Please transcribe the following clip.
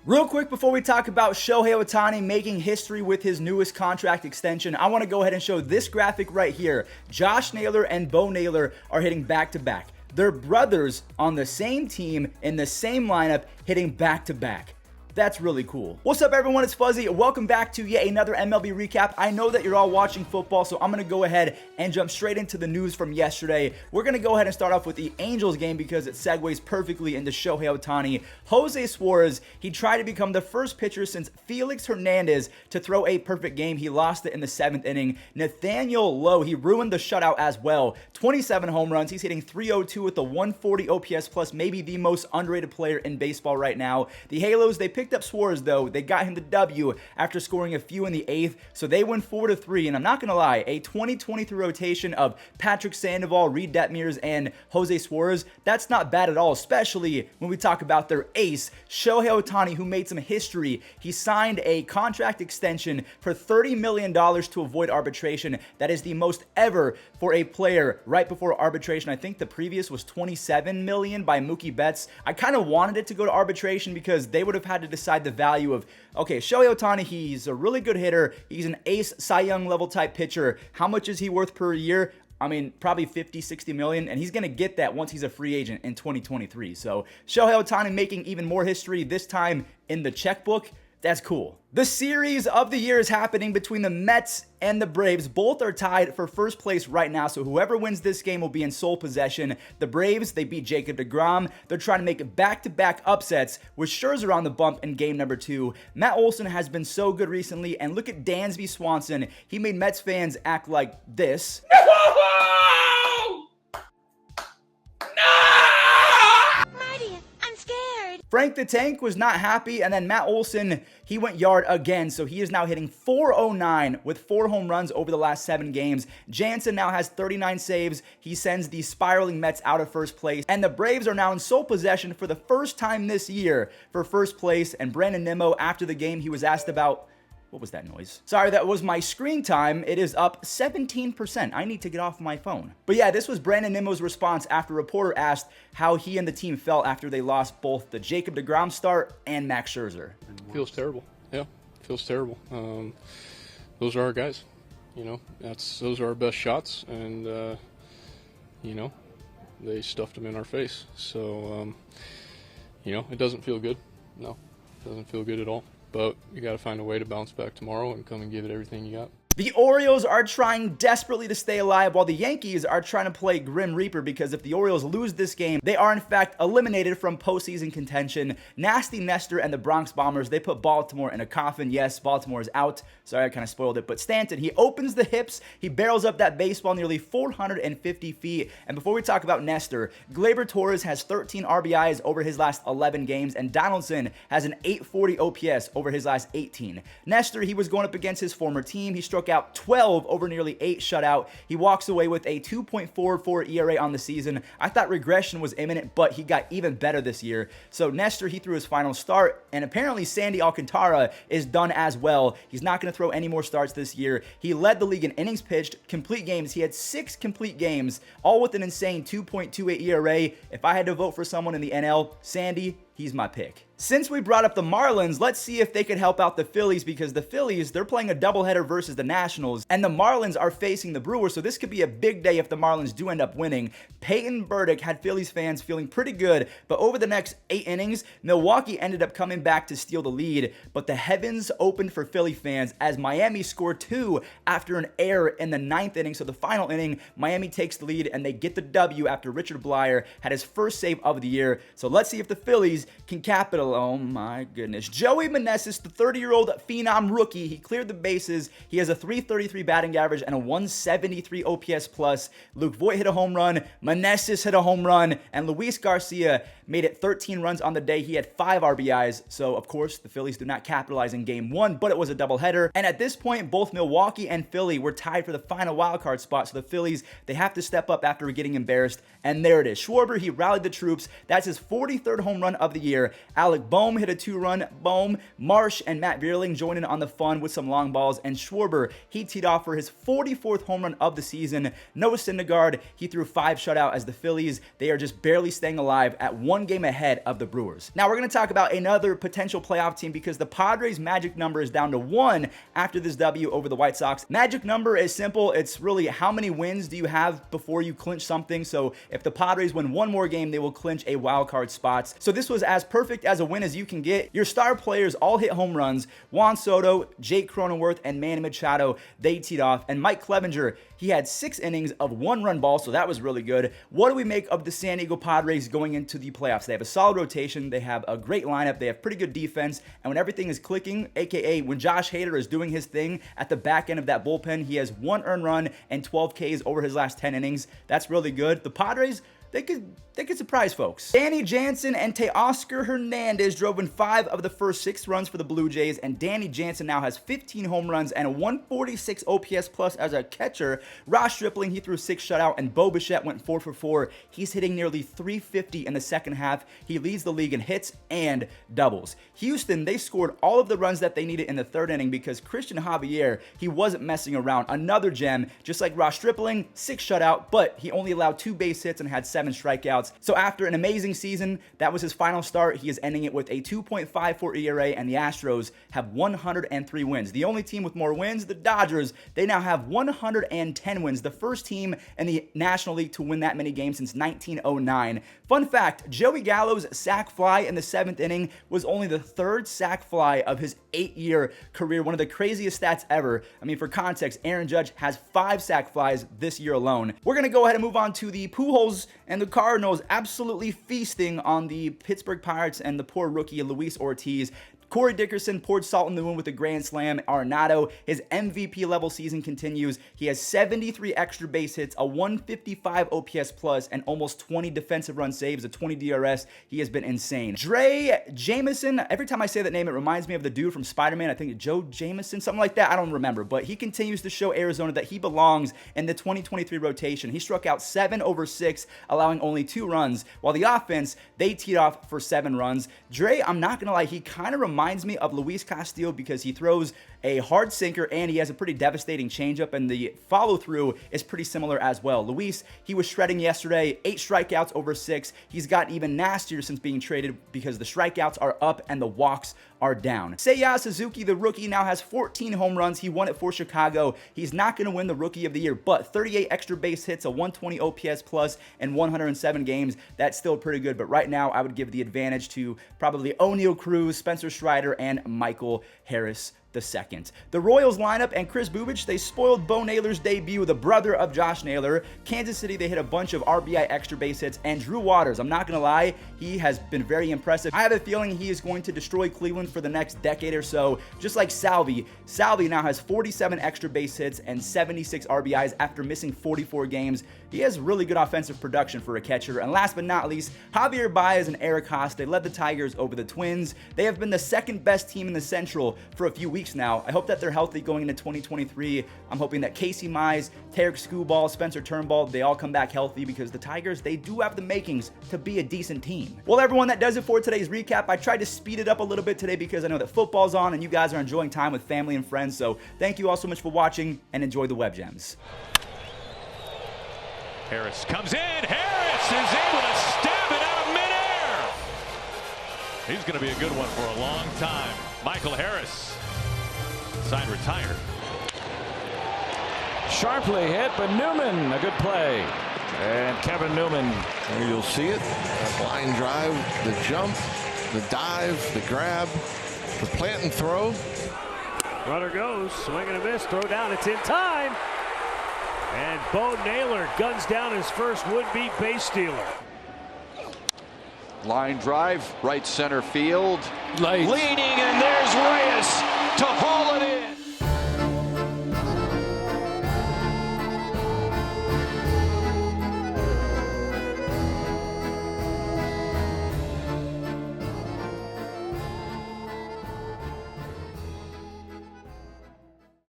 Real quick before we talk about Shohei Ohtani making history with his newest contract extension, I want to go ahead and show this graphic right here. Josh Naylor and Bo Naylor are hitting back-to-back. They're brothers on the same team in the same lineup hitting back-to-back. That's really cool. What's up, everyone? It's Fuzzy. Welcome back to yet another MLB recap. I know that you're all watching football, so I'm going to go ahead and jump straight into the news from yesterday. We're going to go ahead and start off with the Angels game because it segues perfectly into Shohei Ohtani. Jose Suarez, he tried to become the first pitcher since Felix Hernandez to throw a perfect game. He lost it in the 7th inning. Nathaniel Lowe, he ruined the shutout as well. 27 home runs. He's hitting .302 with a 140 OPS plus, maybe the most underrated player in baseball right now. The Halos, they picked up Suarez though. They got him the W after scoring a few in the 8th, so they win 4-3. And I'm not gonna lie, a 2023 rotation of Patrick Sandoval, Reed Detmers, and Jose Suarez, that's not bad at all, especially when we talk about their ace, Shohei Ohtani, who made some history. He signed a contract extension for $30 million to avoid arbitration. That is the most ever for a player right before arbitration. I think the previous was $27 million by Mookie Betts. I kind of wanted it to go to arbitration because they would have had to decide the value of, okay, Shohei Ohtani, he's a really good hitter. He's an ace Cy Young level type pitcher. How much is he worth per year? I mean, probably 50, 60 million, and he's going to get that once he's a free agent in 2023. So Shohei Ohtani making even more history, this time in the checkbook. That's cool. The series of the year is happening between the Mets and the Braves. Both are tied for first place right now, so whoever wins this game will be in sole possession. The Braves, they beat Jacob deGrom. They're trying to make back-to-back upsets with Scherzer on the bump in game number 2. Matt Olson has been so good recently, and look at Dansby Swanson. He made Mets fans act like this. Frank the Tank was not happy, and then Matt Olson, he went yard again, so he is now hitting .409 with 4 home runs over the last 7 games. Jansen now has 39 saves. He sends the spiraling Mets out of first place, and the Braves are now in sole possession for the first time this year for first place. And Brandon Nimmo, after the game, he was asked about, what was that noise? Sorry, that was my screen time. It is up 17%. I need to get off my phone. But yeah, this was Brandon Nimmo's response after a reporter asked how he and the team felt after they lost both the Jacob deGrom start and Max Scherzer. Feels terrible. Yeah, feels terrible. Those are our guys. You know, those are our best shots, and you know, they stuffed them in our face. So you know, it doesn't feel good. No, it doesn't feel good at all. But you got to find a way to bounce back tomorrow and come and give it everything you got. The Orioles are trying desperately to stay alive, while the Yankees are trying to play Grim Reaper, because if the Orioles lose this game, they are in fact eliminated from postseason contention. Nasty Nestor and the Bronx Bombers, they put Baltimore in a coffin. Yes, Baltimore is out. Sorry, I kind of spoiled it. But Stanton, he opens the hips. He barrels up that baseball nearly 450 feet. And before we talk about Nestor, Gleyber Torres has 13 RBIs over his last 11 games, and Donaldson has an 840 OPS over his last 18. Nestor, he was going up against his former team. He struck out 12 over nearly 8 shutout. He walks away with a 2.44 ERA on the season. I thought regression was imminent, but he got even better this year. So Nestor, he threw his final start, and apparently Sandy Alcantara is done as well. He's not going to throw any more starts this year. He led the league in innings pitched, complete games. He had 6 complete games, all with an insane 2.28 ERA. If I had to vote for someone in the NL, Sandy, he's my pick. Since we brought up the Marlins, let's see if they could help out the Phillies, because the Phillies, they're playing a doubleheader versus the Nationals, and the Marlins are facing the Brewers, so this could be a big day if the Marlins do end up winning. Peyton Burdick had Phillies fans feeling pretty good, but over the next 8 innings, Milwaukee ended up coming back to steal the lead, but the heavens opened for Philly fans as Miami scored 2 after an error in the 9th inning, so the final inning, Miami takes the lead, and they get the W after Richard Blyer had his first save of the year. So let's see if the Phillies can capitalize. Oh my goodness. Joey Meneses, the 30-year-old phenom rookie, he cleared the bases. He has a .333 batting average and a 173 OPS plus. Luke Voit hit a home run. Meneses hit a home run. And Luis Garcia made it 13 runs on the day. He had 5 RBIs. So, of course, the Phillies do not capitalize in game 1, but it was a doubleheader. And at this point, both Milwaukee and Philly were tied for the final wildcard spot. So the Phillies, they have to step up after getting embarrassed. And there it is. Schwarber, he rallied the troops. That's his 43rd home run of the year. Alec Bohm hit a 2-run. Bohm, Marsh, and Matt Vierling joined in on the fun with some long balls. And Schwarber, he teed off for his 44th home run of the season. Noah Syndergaard, he threw 5 shutout as the Phillies, they are just barely staying alive at 1 1 game ahead of the Brewers. Now we're going to talk about another potential playoff team because the Padres' magic number is down to 1 after this W over the White Sox. Magic number is simple. It's really how many wins do you have before you clinch something. So if the Padres win 1 more game, they will clinch a wild card spot. So this was as perfect as a win as you can get. Your star players all hit home runs. Juan Soto, Jake Cronenworth, and Manny Machado, they teed off. And Mike Clevenger, he had 6 innings of 1-run ball, so that was really good. What do we make of the San Diego Padres going into the playoffs? They have a solid rotation. They have a great lineup. They have pretty good defense. And when everything is clicking, aka when Josh Hader is doing his thing at the back end of that bullpen, he has 1 earned run and 12 Ks over his last 10 innings. That's really good. The Padres, they could surprise folks. Danny Jansen and Teoscar Hernandez drove in 5 of the first 6 runs for the Blue Jays, and Danny Jansen now has 15 home runs and a 146 OPS plus as a catcher. Ross Stripling, he threw 6 shutout, and Bo Bichette went 4 for 4. He's hitting nearly 350 in the second half. He leads the league in hits and doubles. Houston, they scored all of the runs that they needed in the 3rd inning because Christian Javier, he wasn't messing around. Another gem, just like Ross Stripling, 6 shutout, but he only allowed 2 base hits and had 7 strikeouts. So after an amazing season, that was his final start. He is ending it with a 2.54 ERA, and the Astros have 103 wins. The only team with more wins, the Dodgers, they now have 110 wins. The first team in the National League to win that many games since 1909. Fun fact, Joey Gallo's sac fly in the 7th inning was only the 3rd sac fly of his 8-year career. One of the craziest stats ever. I mean, for context, Aaron Judge has 5 sac flies this year alone. We're going to go ahead and move on to the Pujols and the Cardinals absolutely feasting on the Pittsburgh Pirates and the poor rookie Luis Ortiz. Corey Dickerson poured salt in the wound with a grand slam. Arenado, his MVP level season continues. He has 73 extra base hits, a 155 OPS plus, and almost 20 defensive run saves, a 20 DRS. He has been insane. Dre Jameson, every time I say that name, it reminds me of the dude from Spider-Man. I think Joe Jameson, something like that. I don't remember, but he continues to show Arizona that he belongs in the 2023 rotation. He struck out 7 over 6, allowing only 2 runs, while the offense, they teed off for 7 runs. Dre, I'm not going to lie, he kind of reminds me of Luis Castillo because he throws a hard sinker and he has a pretty devastating changeup, and the follow-through is pretty similar as well. Luis, he was shredding yesterday, 8 strikeouts over 6. He's gotten even nastier since being traded because the strikeouts are up and the walks are down. Seiya Suzuki, the rookie, now has 14 home runs. He won it for Chicago. He's not going to win the Rookie of the Year, but 38 extra base hits, a 120 OPS plus, and 107 games. That's still pretty good, but right now I would give the advantage to probably O'Neal Cruz, Spencer Strider, and Michael Harris II. The Royals lineup and Chris Bubich, they spoiled Bo Naylor's debut, the brother of Josh Naylor. Kansas City, they hit a bunch of RBI extra base hits, and Drew Waters, I'm not going to lie, he has been very impressive. I have a feeling he is going to destroy Cleveland for the next decade or so, just like Salvi. Salvi now has 47 extra base hits and 76 RBIs after missing 44 games. He has really good offensive production for a catcher. And last but not least, Javier Baez and Eric Haas, they led the Tigers over the Twins. They have been the 2nd best team in the Central for a few weeks now. I hope that they're healthy going into 2023. I'm hoping that Casey Mize, Tarek Skubal, Spencer Turnbull, they all come back healthy because the Tigers, they do have the makings to be a decent team. Well, everyone, that does it for today's recap. I tried to speed it up a little bit today because I know that football's on and you guys are enjoying time with family and friends. So thank you all so much for watching and enjoy the Web Gems. Harris comes in. Harris is able to stab it out of midair. He's going to be a good one for a long time. Michael Harris, signed retired. Sharply hit, but Newman, a good play. And Kevin Newman. There you'll see it. That line drive, the jump, the dive, the grab, the plant and throw. Runner goes, swing and a miss, throw down, it's in time. And Bo Naylor guns down his first would-be base stealer. Line drive, right center field. Leaning, and there's Reyes.